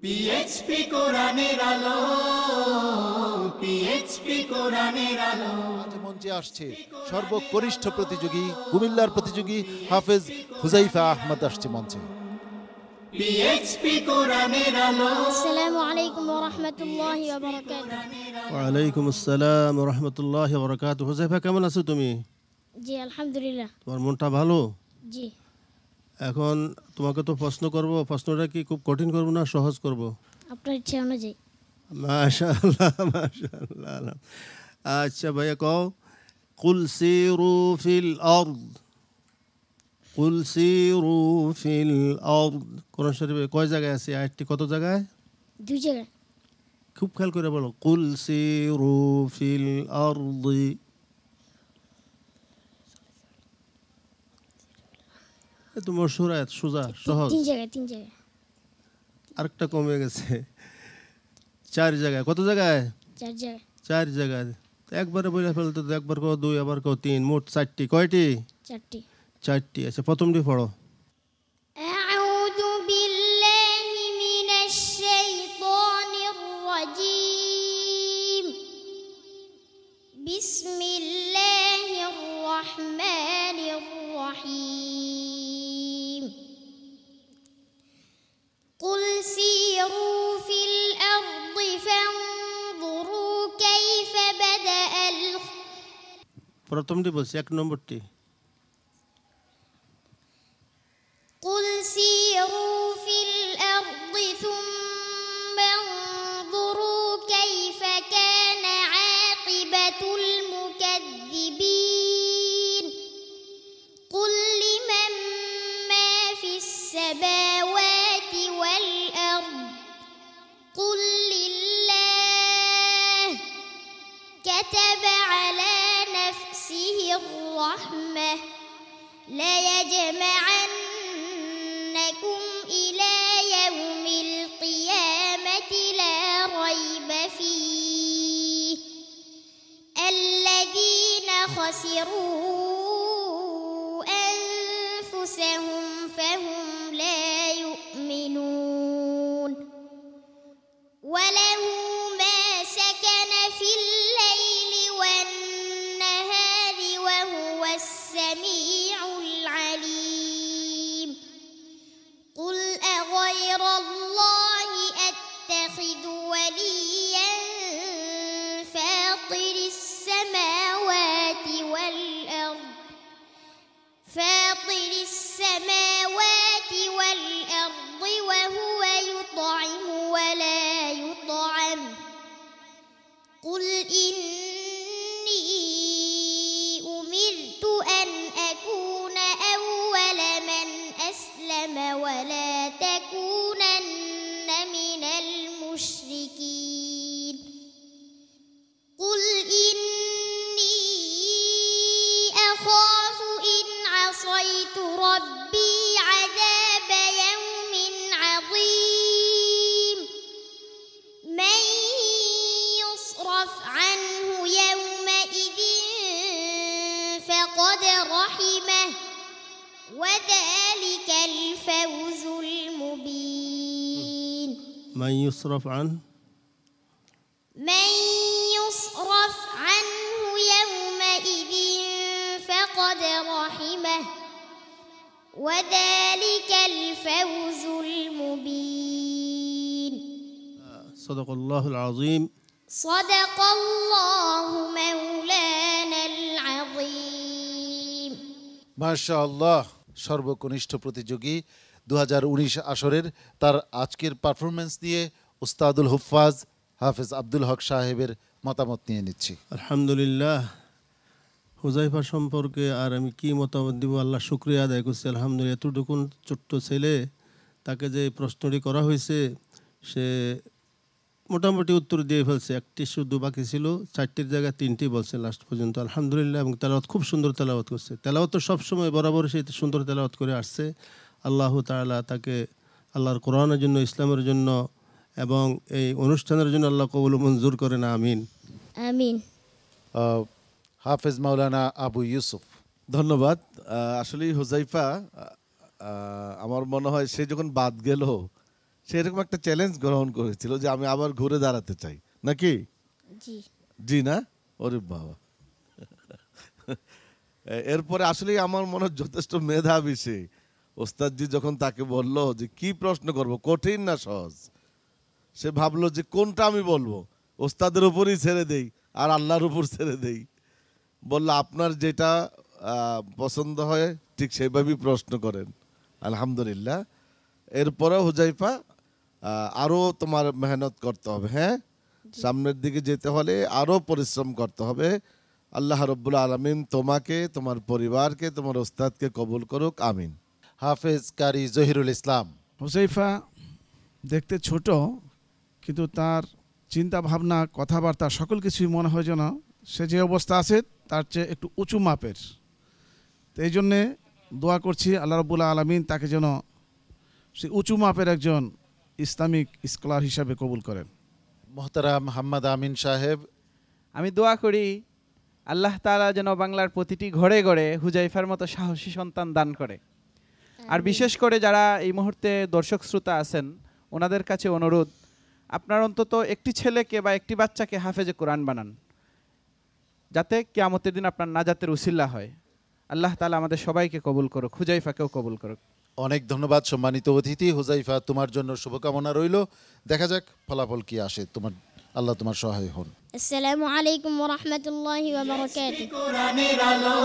PHP কোরআনের আলো, PHP কোরআনের আলো। আজ মঞ্চে আসছে সর্বকনিষ্ঠ প্রতিযোগী, কুমিল্লার প্রতিযোগী হাফেজ হুজাইফা আহমদ আসছে মঞ্চে। পিএইচপি কোরআনের আলো। আসসালামু আলাইকুম ওয়া রাহমাতুল্লাহি ওয়া বারাকাতুহু। ওয়া আলাইকুম আসসালাম ওয়া রাহমাতুল্লাহি ওয়া বারাকাতুহু। হুজাইফা, কেমন আছো তুমি? জি আলহামদুলিল্লাহ। তোমার মনটা ভালো? জি। এখন তোমাকে তো প্রশ্ন করব, প্রশ্নটা কি খুব কঠিন করব না সহজ করব? আপনার ইচ্ছা অনুযায়ী। মাশাআল্লাহ মাশাআল্লাহ। আচ্ছা ভাইয়া, কও কুল সিরু ফিল আরদ। কুল সিরু ফিল আরদ কোরআন শরীফে কয় জায়গায় আছে? আয়াতটি কত জায়গায়? দুই জায়গায়। খুব খেয়াল করে বলো। কুল সিরু ফিল আরদি। তো মশহুর আয়াত, সোজা সহজ। তিন জায়গায়। আরেকটা কমে গেছে, 4 জায়গায়। কত জায়গায়? 4 জায়গায়। 4 জায়গায়। একবারে বলে ফেলতে তো, একবার কও 2, আবার কও 3, মোট 4টি। কয়টি? 4টি। 4টি। আচ্ছা, প্রথমটি পড়ো। আউযু বিল্লাহি মিনাশ শাইতানির রাজীম। বিসমিল্লাহির রাহমানির রাহিম। قل سيروا في الأرض فانظروا كيف بدأ প্রথমটি বলছি, 1 নম্বরটি। قل سيروا في الأرض ثم انظروا كيف كان عاقبة المكذبين قل لمن ما في السماوات والأرض قل لله كتب على نفسه الرحمة ليجمعنكم إلى يوم القيامة لا ريب فيه الذين خسروا أنفسهم فهم لا يؤمنون وله ما سكن في الليل والنهار وهو السميع العليم قل أغير الله أتخذ وليا فاطر السماوات والأرض وهو يطعم ولا يطعم قل إني أمرت أن أكون أول من أسلم ولا تكونن من المشركين قل إني أخاف إن عصيت ربي عذاب يوم عظيم من يصرف عنه يومئذ فقد رحمه وذلك الفوز المبين من يصرف عنه يومئذ فقد رحمه وذلك الفوز المبين صدق الله العظيم صدق الله مولانا العظيم মাশাআল্লাহ। সর্বকনিষ্ঠ প্রতিযোগী 2019 আসরের তার আজকের পারফরমেন্স নিয়ে উস্তাদুল হুফাজ হাফেজ আব্দুল হক সাহেবের মতামত নিয়ে নিচ্ছি। আলহামদুলিল্লাহ। হুজাইফা সম্পর্কে আর আমি কি মতামত দিব, আল্লাহ শুকরিয়া আদায় করছি। আলহামদুলিল্লাহ, এতটুকুন ছোট্ট ছেলে, তাকে যে প্রশ্নটি করা হয়েছে সে মোটামুটি উত্তর দিয়ে ফেলছে। একটি শুধু বাকি ছিল, 4টির জায়গায় 3টি বলছে লাস্ট পর্যন্ত। আলহামদুলিল্লাহ। এবং তেলাওয়াত খুব সুন্দর তেলাওয়াত করছে। তেলাওয়াত তো সবসময় বরাবর সে সুন্দর তেলাওয়াত করে আসছে। আল্লাহ তাআলা তাকে আল্লাহর কোরআনের জন্য, ইসলামের জন্য এবং এই অনুষ্ঠানের জন্য আল্লাহ কবুল মঞ্জুর করেন। আমিন আমিন। হাফেজ মাওলানা আবু ইউসুফ। ধন্যবাদ। আসলে হুজাইফা আমার মনে হয় সে যখন বাদ গেল সে এরকম একটা চ্যালেঞ্জ গ্রহণ করেছিল যে আমি আবার ঘুরে দাঁড়াতে চাই, নাকি? জি। জি না? ওরে বাবা। এরপরে আসলেই আমার মনে হয় যথেষ্ট মেধাবী সে। ওস্তাদজি যখন তাকে বলল যে কি প্রশ্ন করব, কঠিন না সহজ, সে ভাবলো যে কোনটা আমি বলবো, ওস্তাদের উপরই ছেড়ে দেই আর আল্লাহর উপর ছেড়ে দেই। বললো আপনার যেটা পছন্দ হয় ঠিক সেইভাবেই প্রশ্ন করেন। আলহামদুলিল্লাহ। এরপরে হুজাইফা আরও তোমার মেহনত করতে হবে, হ্যাঁ, সামনের দিকে যেতে হলে আরও পরিশ্রম করতে হবে। আল্লাহ রব্বুল আলামিন তোমাকে, তোমার পরিবারকে, তোমার ওস্তাদকে কবুল করুক, আমিন। হাফেজ কারি জহিরুল ইসলাম। হুজাইফা দেখতে ছোট, কিন্তু তার চিন্তা ভাবনা, কথাবার্তা সকল কিছুই মনে হয় যেন সে যে অবস্থা আছে তার চেয়ে একটু উঁচু মাপের। তো এই জন্যে দোয়া করছি আল্লাহ রাব্বুল আলামিন তাকে যেন সে উঁচু মাপের একজন ইসলামিক স্কলার হিসাবে কবুল করেন। মোহতারাম মোহাম্মদ আমিন সাহেব। আমি দোয়া করি আল্লাহ তাআলা যেন বাংলার প্রতিটি ঘরে ঘরে হুজাইফার মতো সাহসী সন্তান দান করে। আর বিশেষ করে যারা এই মুহূর্তে দর্শক শ্রোতা আছেন, ওনাদের কাছে অনুরোধ, আপনার অন্তত একটি ছেলেকে বা একটি বাচ্চাকে হাফেজে কোরআন বানান, যাতে কিয়ামতের দিন আপনার নাজাতের উসিলা হয়। আল্লাহ তাআলা আমাদের সবাইকে কবুল করুক, হুজাইফাকেও কবুল করুক। অনেক ধন্যবাদ সম্মানিত অতিথি। হুজাইফা, তোমার জন্য শুভকামনা রইল। দেখা যাক ফলাফল কি আসে। আল্লাহ তোমার সহায় হন। আসসালামু আলাইকুম ওয়া রাহমাতুল্লাহি ওয়া বারাকাতুহু। কোরআনের আলো